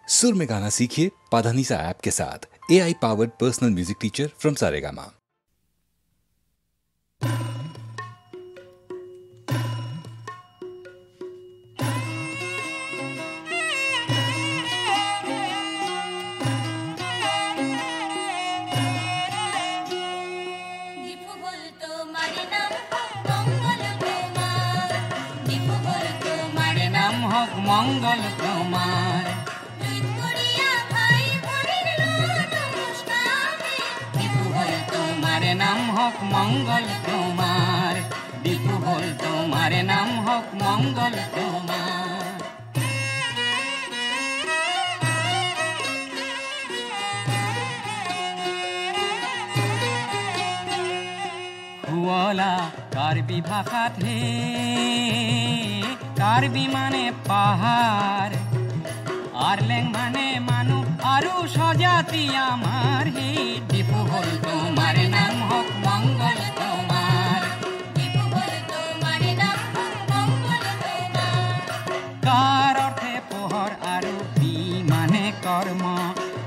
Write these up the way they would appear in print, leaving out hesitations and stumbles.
सुर में गाना सीखिए पाधानीसा ऐप के साथ। AI powered personal music teacher from Saregama. Mangal Kumar तुम्हारे नाम हक मंगल कुमार दीपू बोल तुम्हारे नाम हक मंगल कुमार हुआला कार्बी भाषा थे कार्बी माने पाहाड़ आरलेंग माने मानु आरु सजाती आमार ही दीपू बोल तुम्हारे नाम हक मंगल कुमार दीपू बोल तुम्हारे नाम हक मंगल कुमार कार अर्थे पोहर आरु बी माने कर्म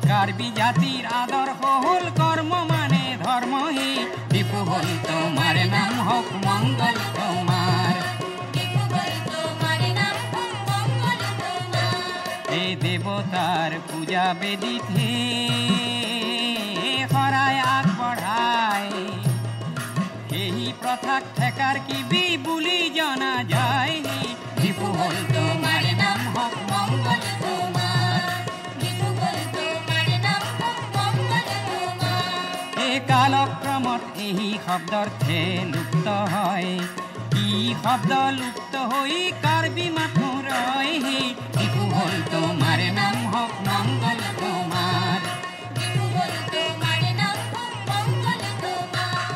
कार्बी जातिर आदर होल कर्म माने धर्म ही दीपू बोल तुम्हारे नाम हक मंगल कुमार देवतार पूजा बेदी थे हराय आग बढ़ाए यही प्रथा ठेकार की भी बुली जाना जाए दीपू बोल तुम्हारे नाम हक मंगल कुमार दीपू बोल तुम्हारे नाम हक मंगल कुमार ए कालक्रमत यही शब्दर्थे लुप्त है की शब्द लुप्त होई कार्बी माथो रहे दीपू बोल तुम्हारे नाम हक मंगल कुमार दीपू बोल तुम्हारे नाम हक मंगल कुमार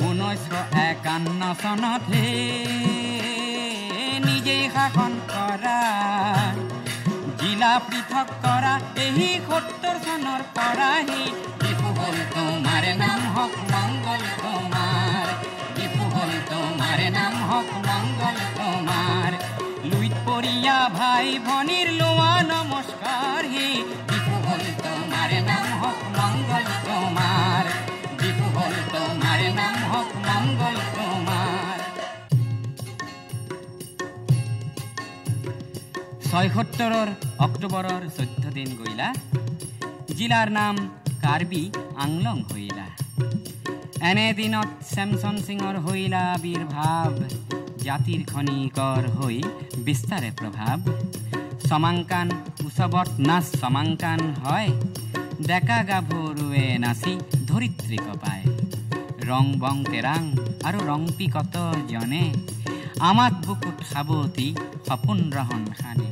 1951 सनते निजे शासन करा जिला पृथक करा यही 70 सनर परा ही दीपू बोल तुम्हारे नाम हक मंगल कुमार दीपू बोल तुम्हारे नाम हक मंगल कुमार लुईत परिया भाई भनिर लोआ नमस्कार ही दीपू बोल तुम्हारे नाम हक मंगल कुमार दीपू बोल तुम्हारे नाम हक मंगल कुमार 76 অক্টোবৰৰ 14 দিন গইলা জিলাৰ নাম কাৰ্বি আংলং হইলা এনে দিনত স্যামসন সিংৰ হইলা আবিৰ্ভাৱ জাতিৰ খনিকৰ হৈ বিস্তাৰে প্ৰভাৱ সমাংকান উৎসৱত নাচ সমাংকান হয় ডেকা গাভৰুৱে নাচি ধৰিত্ৰী কপায় ৰং বং তেৰাং আৰু ৰং পিকত জনে আমাক বুকুত সাবতি সপোন ৰহন খানে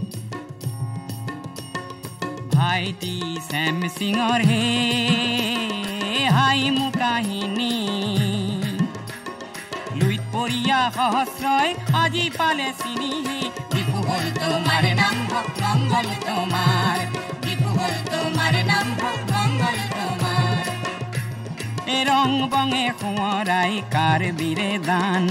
ভাইটি শ্যাম সিংৰ হে হাই মু কাহিনী লুইত পৰিয়া সহস্ৰই আজি পালে চিনি দীপু হ'ল তোমাৰে নাম হক মংগল তোমাৰ দীপু হ'ল তোমাৰে নাম হক মংগল তোমাৰ এ ৰং বঙে সোঁৱৰাই কাৰ্বিৰে দান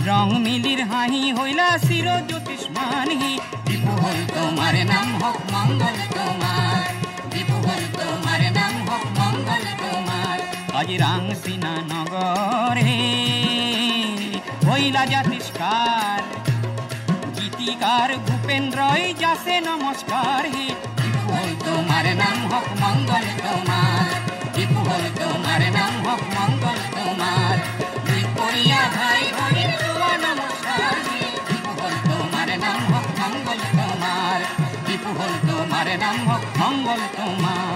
ৰং মিলিৰ হাঁহি হইলা চিৰ জ্যোতিষ্মান হি দীপু হ'ল তোমাৰে নাম হক মংগল তোমাৰ দীপু হ'ল তোমাৰে নাম হক মংগল তোমাৰ আজি ৰাংচিনা নগৰে হইলা জাতিষ্কাৰ গীতিকাৰ ভূপেন্দ্ৰই যাছে নমস্কাৰ হি দীপু হ'ল তোমাৰে নাম হক মংগল তোমাৰ দীপু হ'ল তোমাৰে নাম হক মংগল তোমাৰ দুই পৰিয়া ভাই ভনীৰ লোৱা নমস্কাৰ হি দীপু হ'ল তোমাৰে নাম হক মংগল তোমাৰ দীপু হ'ল তোমাৰে নাম হক মংগল তোমাৰ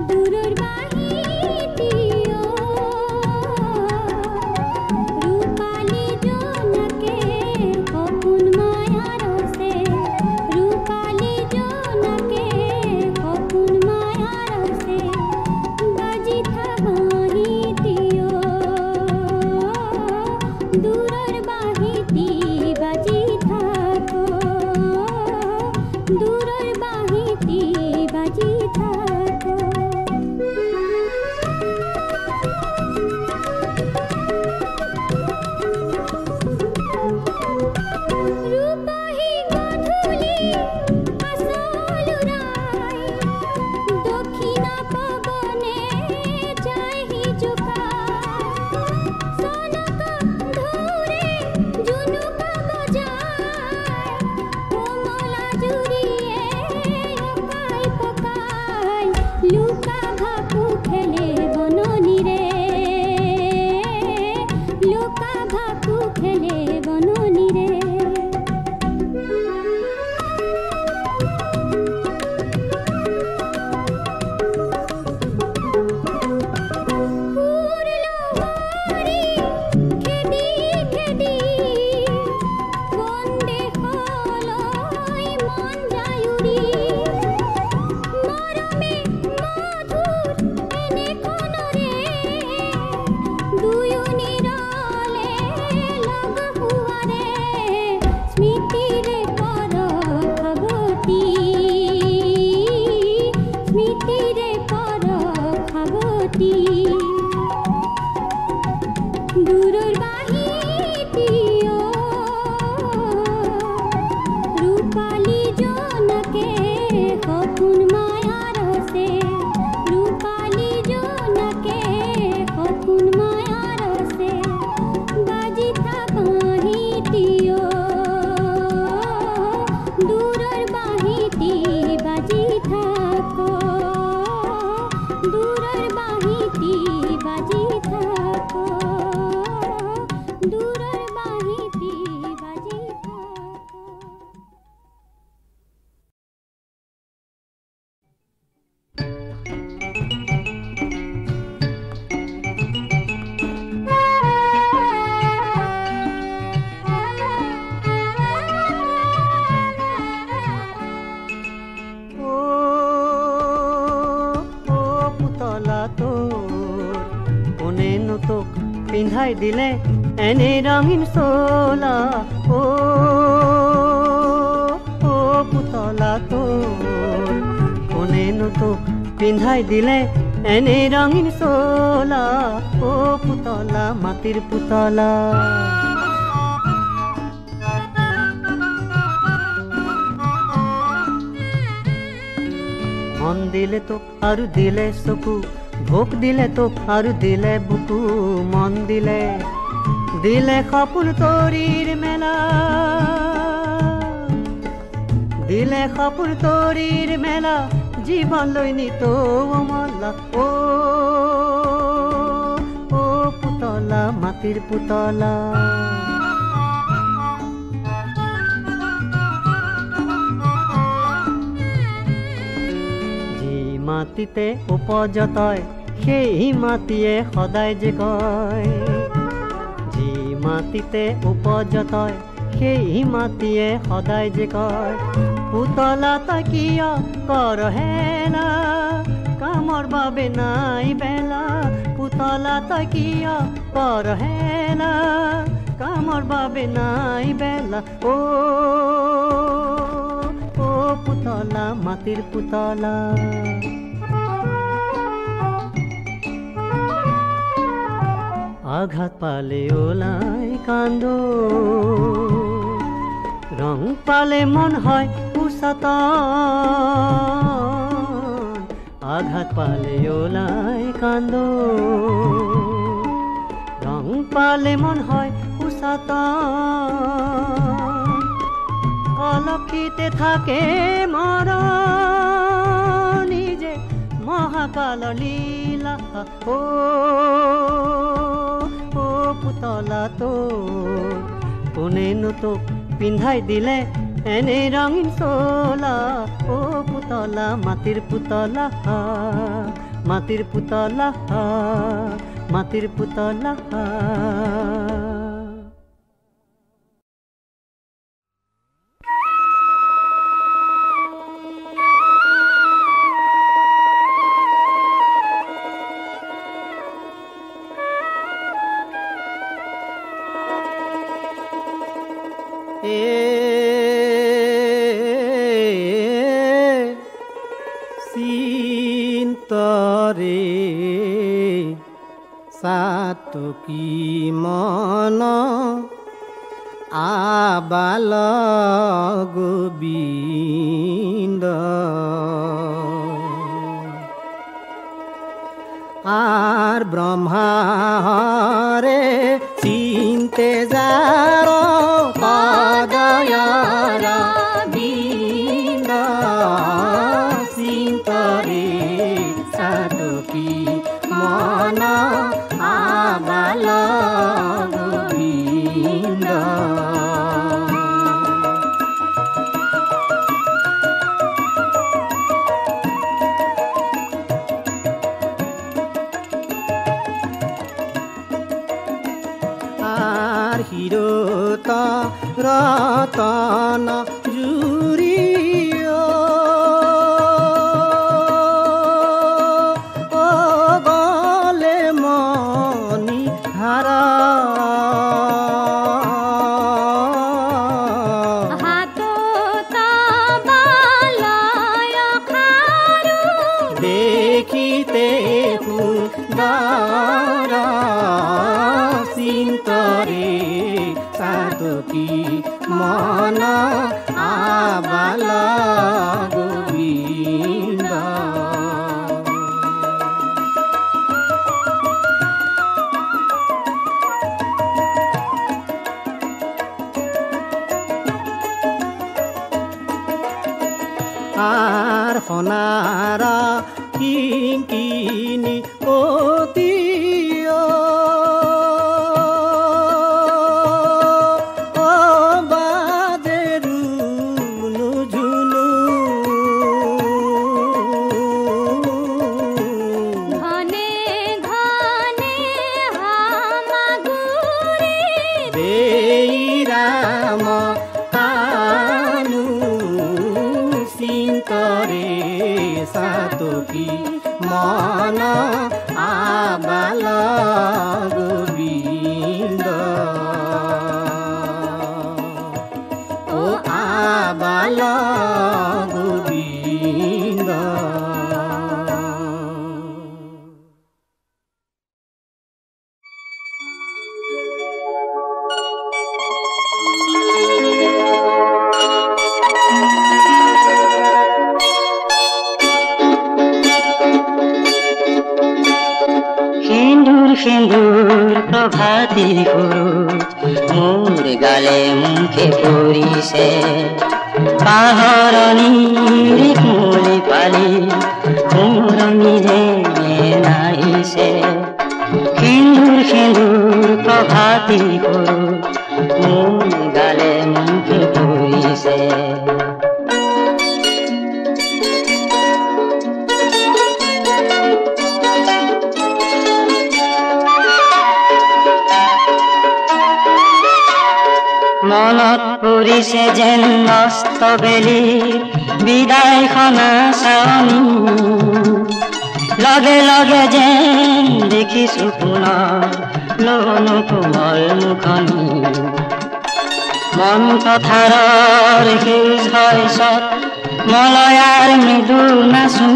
दूरर बाही प्रीतिरे पर खागती दूरर बाहितियो रूपाली जनके हपुन मायार से रूपाली जनके हपुन मायार से बाजी था बाहितियो दूरर बाहिती बाजी थाको दूरर बाहिती बाजी थाको दूरर बाहिती बाजी थाको পিন্ধাই দিলে এনে ৰঙীন চোলা ও পুতলা তোৰ কোনেনো তোক পিন্ধাই দিলে এনে ৰঙীন চোলা ও পুতলা মাটিৰ পুতলা মন দিলে তোক আৰু দিলে চকু ভোক দিলে তোক আৰু দিলে বুকু মন দিলে দিলে সপোন তৰিৰ মেলা দিলে সপোন তৰিৰ মেলা জীৱন লৈ নিত অমলা ও পুতলা মাটিৰ পুতলা মাটিতে উপজতয় সেই মাটিয়ে সদায় যে কয় যি মাটিতে উপজতয় সেই মাটিয়ে সদায় যে কয় পুতলা তই কিয় কৰ হেলা কামৰ বাবে নাই বেলা পুতলা তই কিয় কৰ হেলা কামৰ বাবে নাই বেলা ও পুতলা মাটিৰ পুতলা আঘাত পালে ওলাই কান্দ রং পালে মন হয় উচতন আঘাত পালে ওলাই কান্দ রং পালে মন হয় উচতন অলক্ষিতে থাকে মরণী যে মহাকাল লীলা ও পুতলা তোৰ কোনেনো তোক পিন্ধাই দিলে এনে ৰঙীন চোলা ও পুতলা মাটিৰ পুতলা মাটিৰ পুতলা মাটিৰ পুতলা চিন্তৰে সাতকি মন আবাল গোবিন্দ আর ব্রহ্মারে চিন্তে যার পাদয়ার বিন্দ চিন্তরে সাতকি মন আবাল গোবিন্দ হিরত রতন জুরিও দেখিতে সুন্দর চিন্তরে সাধকি মন আবাল গোবিন্দ। আর সোনার কিঙ্কিনি অতি বাজেরু ঝুনু ঘনে ঘনে হামাগুড়ি দেই রাম চিন্তরে সাতকি মন আবাল গোবিন্দ। ও আবাল গোবিন্দ। সিন্দুর প্রভাতী খরচ মোর গালে মুখে পরিছে পাহরণীর কুলি পালি মোর নিজে নাইছে। সিন্দুর প্রভাতী খরচ মোর গালে মুখে পরিছে। মনত পৰিছে যেন নষ্ট বেলি বিদায়খনা চাৱনি লগে লগে যেন দেখিছো পুনৰ লনো কোমল মুখনি। মন পথাৰৰ সেউজ শস্যত মলয়াৰ মৃদু নাচো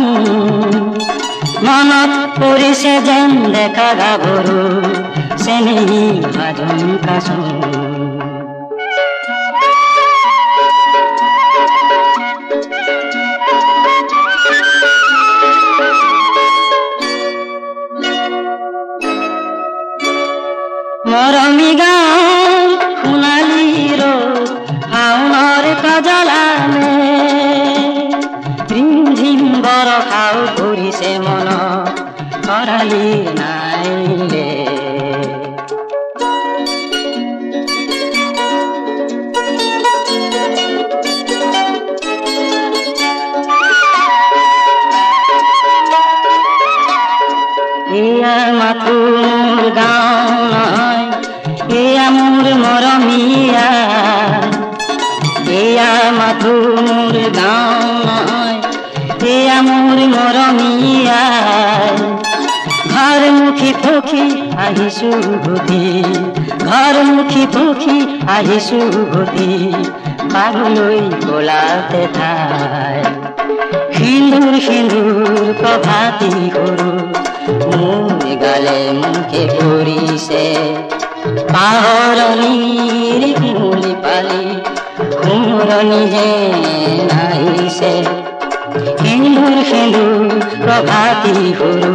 মনত পৰিছে যেন ডেকা গাভৰু চেনেহী সাধন কাচো। মৰমী গাঁও সোণালী ৰ'দ শাওণৰ কাজলামে ৰিমঝিম বৰষাও পৰিছে মনত খৰালি নাইলে। এয়া মাথো মোৰ গাঁও নহয় এয়া মোৰ মৰমীয়া। এয়া মাথো মোৰ গাঁও নহয় এয়া মোৰ মৰমীয়া। ঘৰমুখী পখী আহিছো উভতি ঘৰমুখী পখী আহিছো উভতি পাবলৈ বোলাতে ঠাই। সিন্দুৰ প্ৰভাতী সৰু মোৰ গালে মুখে পৰিছে পাহৰণীৰ কুলি পালি সোঁৱৰণি যেন আহিছে। সিন্দুৰ প্ৰভাতী সৰু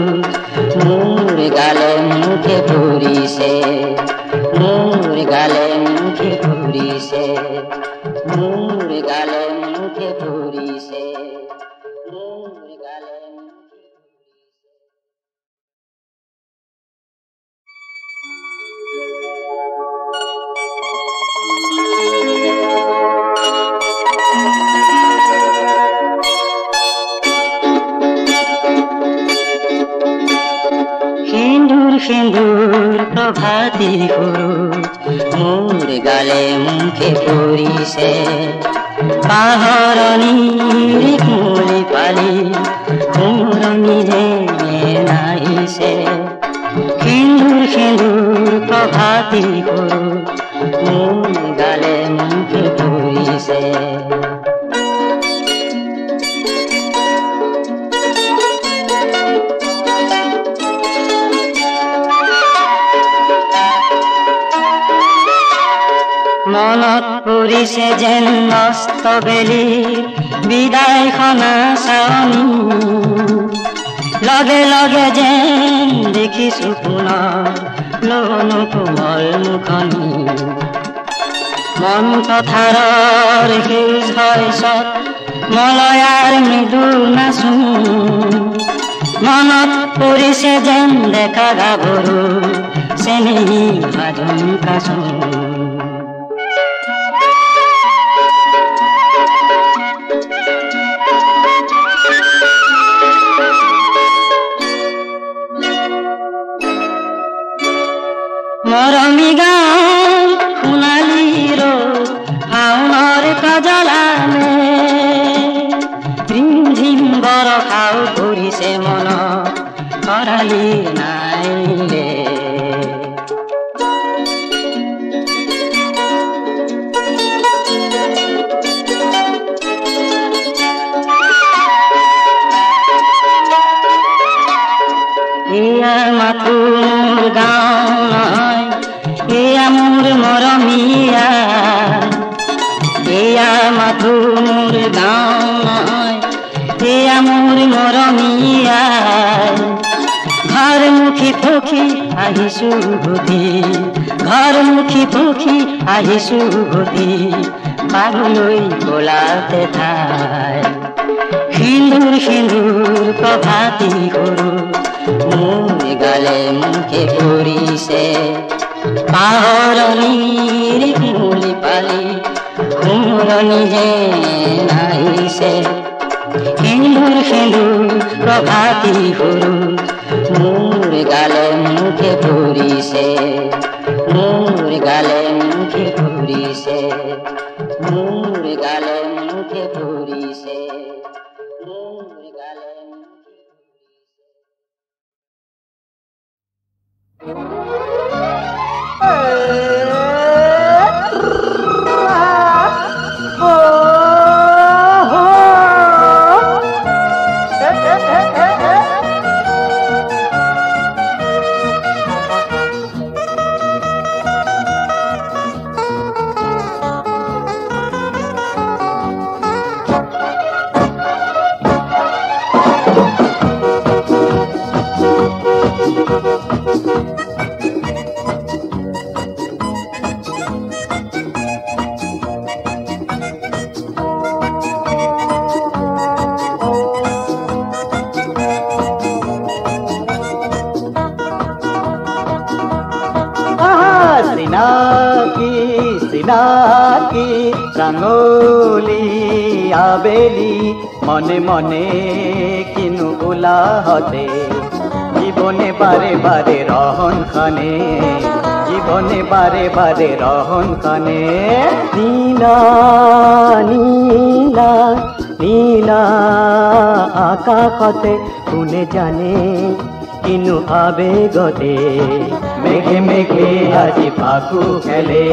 মোৰ গালে মুখে পৰিছে মোৰ গালে মুখে পৰিছে মোৰ গালে মুখে পৰিছে মোৰ গালে মুখে সিন্দুৰ প্ৰভাতী সৰুজ মোৰ গালে মুখে পৰিছে পাহৰণীৰ কুলি পালি সোঁৱৰণি যেন আহিছে। সিন্দুৰ প্ৰভাতী সৰুজ মোৰ গালে মুখে পৰিছে। মনত পৰিছে যেন নষ্ট বেলিৰ বিদায়খনা চাৱনি লগে লগে যেন দেখিছো পুনৰ লনো কোমল মুখনি মন পথাৰৰ সেউজ শস্যত মলয়াৰ মৃদু নাচো মনত পৰিছে যেন দেখা গাভৰু চেনেহী সাধন কাচো মৰমী গাঁও সোণালী ৰ'দ শাওণৰ কাজলামে ৰিমঝিম বৰষাও পৰিছে মনত খৰালি নাইলে এয়া মাথো মোৰ গাঁও নহয় এয়া মোৰ মৰমীয়া এয়া মাথো মোৰ গাঁও নহয় এয়া মোৰ মৰমীয়া ঘৰমুখী পক্ষী আহিছো ঘূৰি ঘৰমুখী পক্ষী আহিছো ঘূৰি পাগলৈ গলাতে ঠাই সিন্দুৰ সিন্দুৰ প্ৰভাতী কৰো মোৰ গালে মুখে পৰিছে পাহৰণিৰ কুলি পালি সোঁৱৰণি যেন আহিছে সিন্দুৰ সিন্দুৰ প্ৰভাতী সৰু মোৰ গালে মুখে পৰিছে মোৰ গালে মুখে পৰিছে মোৰ গালে মুখে পৰিছে মোৰ গালে রাঙলি আবেলি মনে মনে কিনু উলাহতে জীবনে বারে বারে রহন খানে জীবনে বারে বারে রহন খানে নীলা নীলা নীলা আকাশতে কোনে জানে কিনু আবেগতে মেঘে মেঘে আজি ফাকু খেলে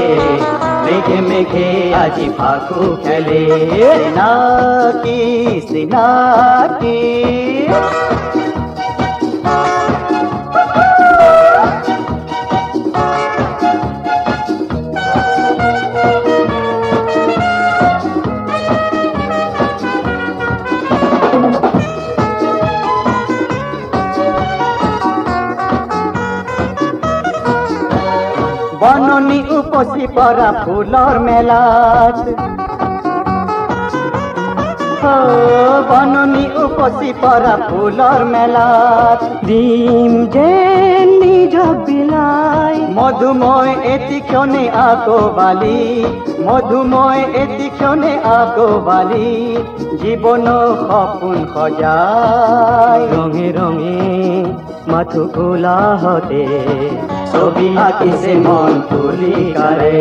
মেঘে মেঘে আজি ফাকু খেলে সিনাকি সিনাকি বননি উপসি পরা ফুলর মেলাত বননি উপসি পরা ফুলর মেলাত ডিম যে নিজ বিলাই মধুময় এটি ক্ষণে আকোবালি মধুময় এটি ক্ষণে আকোবালি জীবন সপোন সজাই রঙে রঙে মাথু উলাহতে ছবি আঁকিছে মন তুলি কারে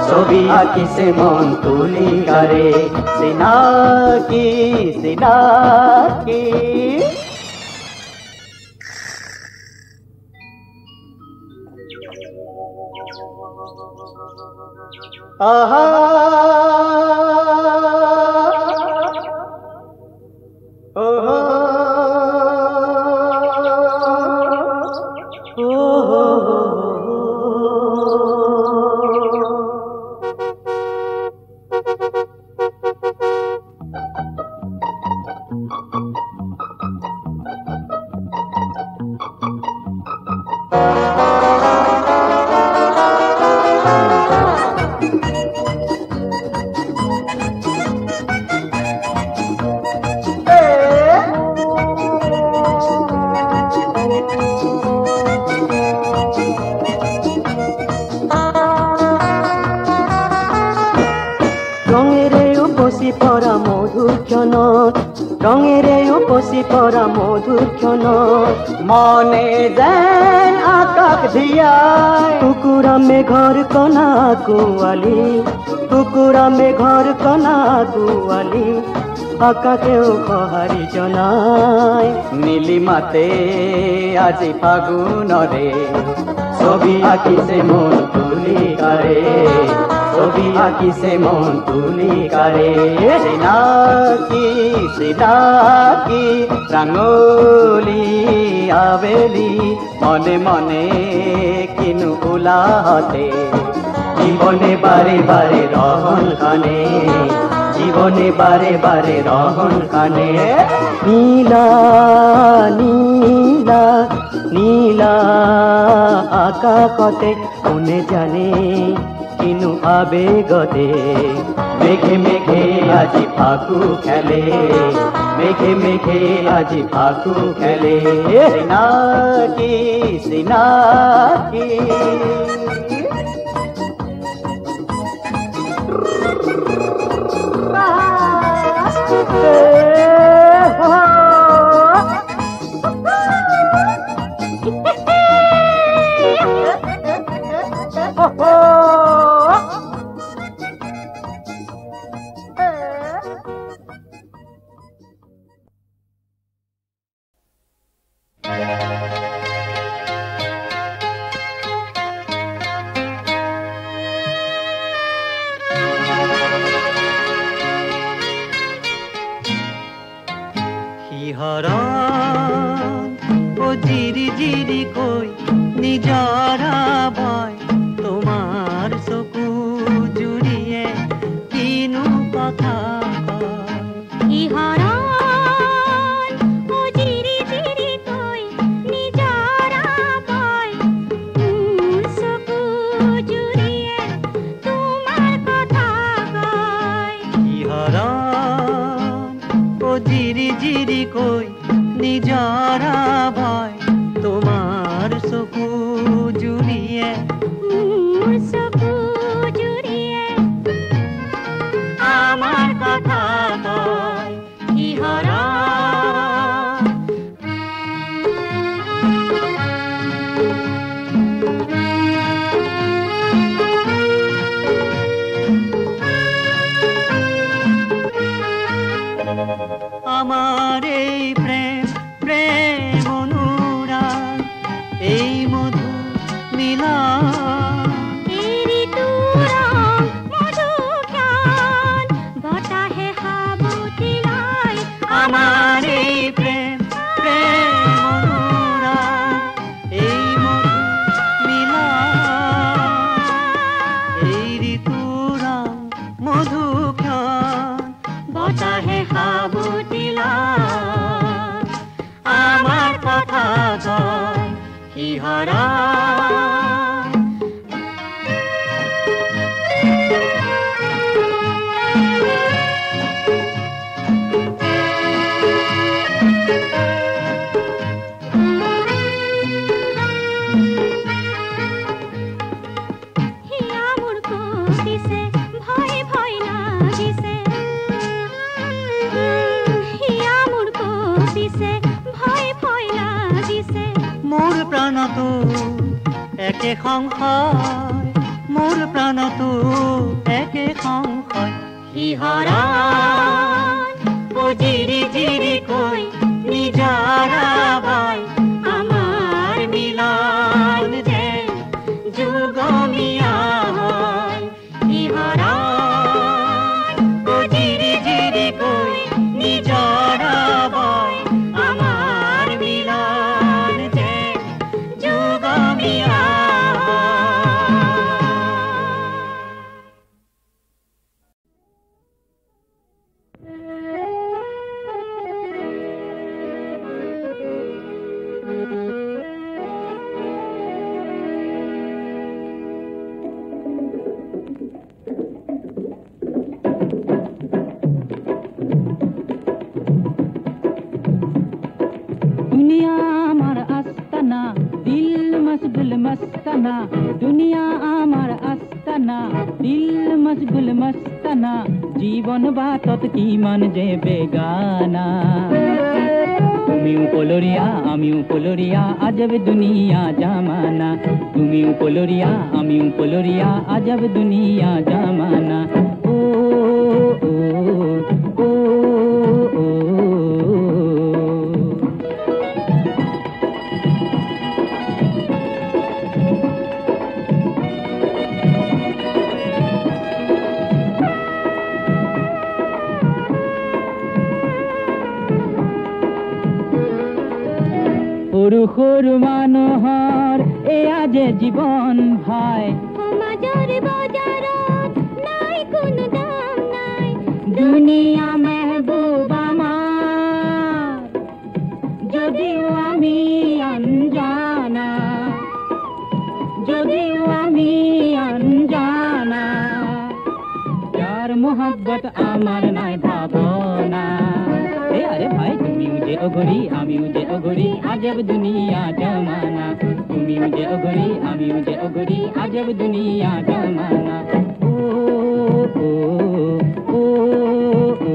ছবি আঁকিছে মন তুলি কারে সিনাকি সিনাকি আহা ওহো ৰঙেৰে উপচি পৰা মধুৰ ক্ষণত মনে যেন আকাশ ধিয়াই টুকুৰা মেঘৰ কণা কোৱালি টুকুৰা মেঘৰ কণা কোৱালি আকাশেও সঁহাৰি জনাই নীলিমাতে আজি ফাগুনৰে ছবি আঁকিছে মন তুলিকাৰে ছবি আঁকিছে মন তুলিকাৰে চিনাকি চিনাকি ৰাঙলী আবেলি মনে মনে কিনো ওলাহতে জীবনে বাৰে বাৰে ৰহন কানে জীবনে বারে বারে রহন কানে নীলা নীলা নীলা আকাশতে কোনে জানে কিনু আবেগতে মেঘে মেঘে আজি ফাকু খেলে মেঘে মেঘে আজি ফাকু খেলে সিনাকি সিনাকি জীৱন বাটত কিমান যে বেগানা তুমিও পলৰীয়া আমিও পলৰীয়া আজব দুনিয়া জামানা তুমিও পলৰীয়া আমিও পলৰীয়া আজব দুনিয়া জামানা ও ও ও ও সৰু সৰু মানুহৰ এয়া যে জীৱন ভাই সমাজৰ বজাৰত নাই কোনো দাম নাই দুনিয়া মেহবুব আমাৰ যদিও আমি অনজানা যদিও আমি অনজানা যাৰ মোহব্বত আমাৰ নাই ভাৱনা আরে ভাই তুমিও যে অঘরি আমিও যে অঘরি আজব দুনিয়া জামানা তুমিও যে অঘরি আমিও যে অঘরি আজব দুনিয়া জামানা ও ও ও ও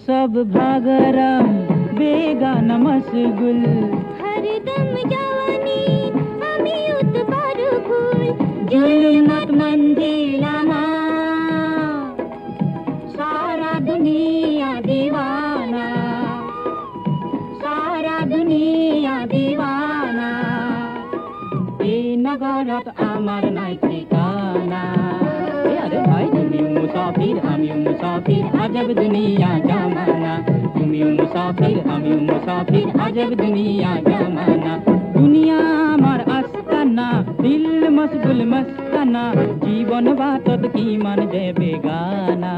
सब भागरम बेगाना मशगुल हरदम जवानी আমি উতবারু ফুল जुल्मत मंजिलामा सारा दुनिया दीवाना सारा दुनिया दीवाना এই নগরত আমার নাই ঠিকানা আরে ভাই তুমি মুসাফির আমিও মুসাফির আজব দুনিয়া জামানা তুমিও মুসাফির আমিও মুসাফির আজব দুনিয়া জামানা দুনিয়া আমার আস্তানা দিল মশগুল মস্তানা জীবন বাটত কিমান যে বেগানা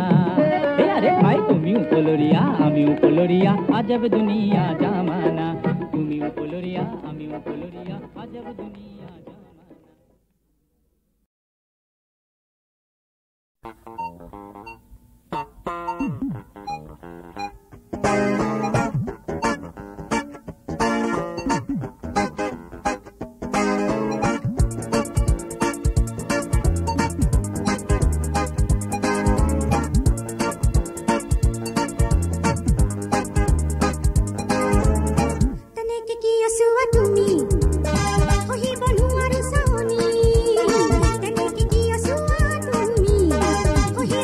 আরে ভাই তুমিও পলরিয়া আমিও পলরিয়া আজব দুনিয়া জামানা তুমিও পলরিয়া আমিও পলরিয়া আজব দুনিয়া Ohi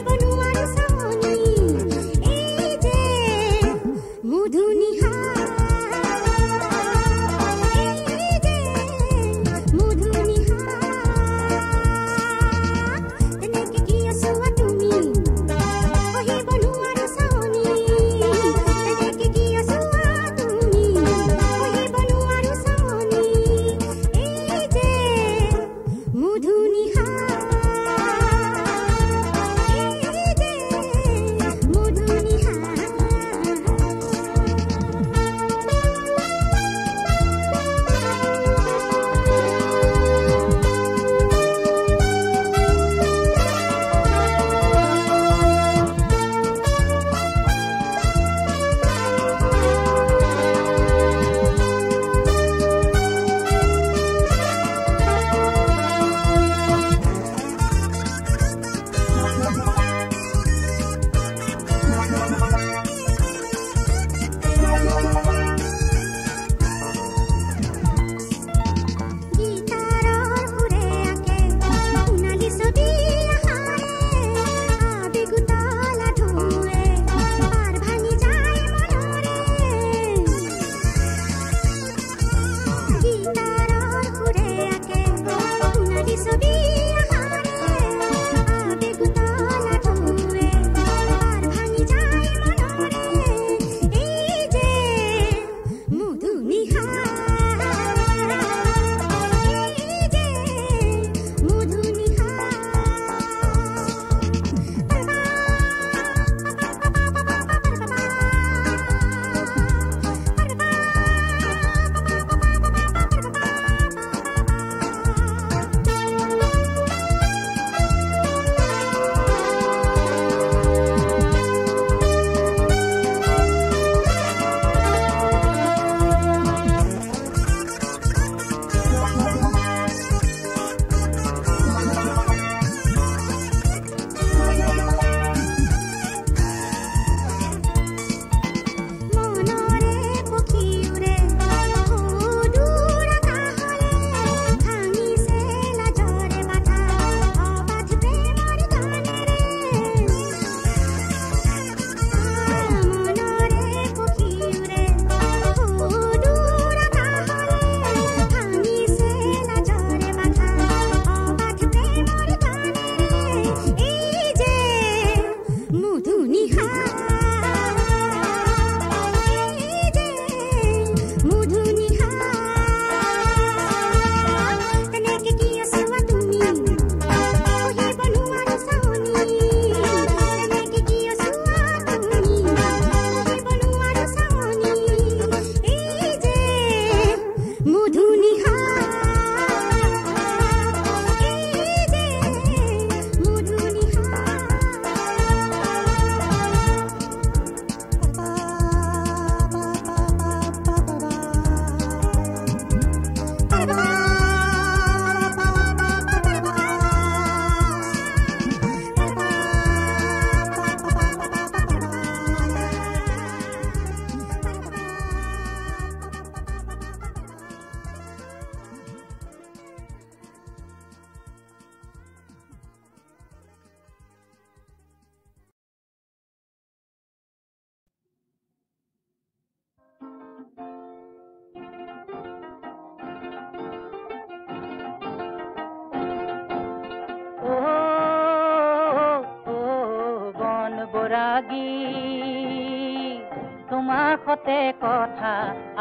তোমাৰ সতে কথা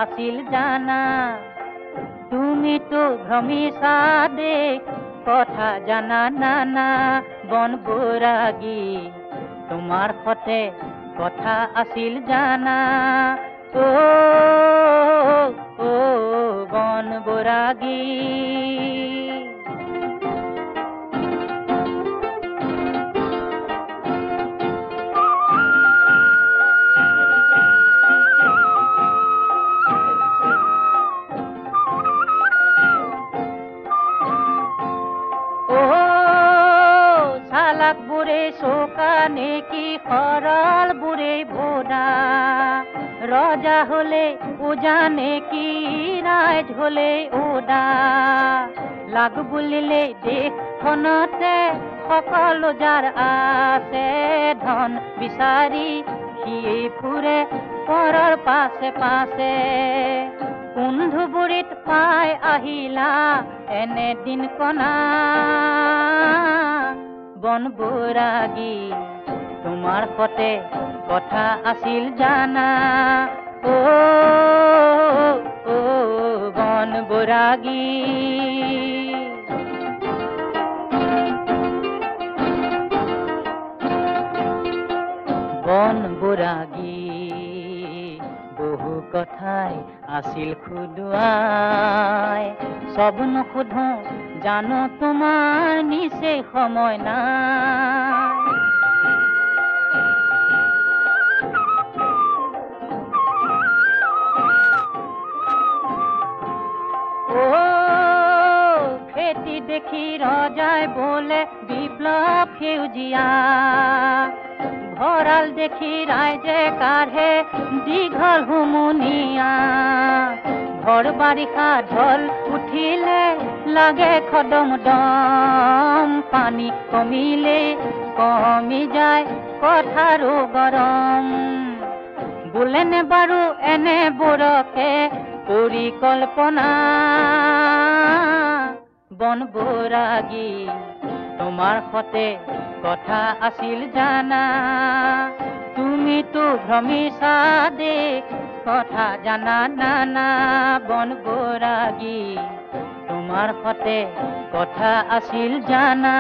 আছিল জানা তুমিতো ভ্ৰমিছা দে কথা জানা নানা বন বৈৰাগী তোমাৰ সতে কথা আছিল জানা ও ও বন বৈৰাগী চোকানে কি সৰল বুৰে ভোদা ৰজা হলে উজানে কি ৰাইজ হলে উদা লাগ বুলিলে দেশখনতে সকলো যাৰ আছে ধন বিচাৰি সি ফুৰে পৰৰ পাছে পাছে কুন্ধুবুৰিত পাই আহিলা এনে দিন কণা বন বৈৰাগী তোমাৰ সতে কথা আছিল জানা ও ও বন বৈৰাগী বন বৈৰাগী বহু কথাই আছিল খুদুৱাই সব নুসুধো জানো তোমাৰ নিচে সময় নাই ও খেতি দেখি ৰজাই বোলে বিপ্লৱ সেউজীয়া ভঁৰাল দেখি ৰাইজে কাঢ়ে দীঘল হুমুনিয়া ঘৰ বাৰিষা ঢল উঠিলে লাগে খদম দম পানী কমিলে কমি যায় কথাৰো গৰম বোলেনে বাৰু এনে বৰকে পৰিকল্পনা বন বৈৰাগী তোমাৰ সতে কথা আছিল জানা তুমিতো ভ্ৰমিছা দেশ কথা জানা নানা বন বৈৰাগী তোমাৰ সতে কথা আছিল জানা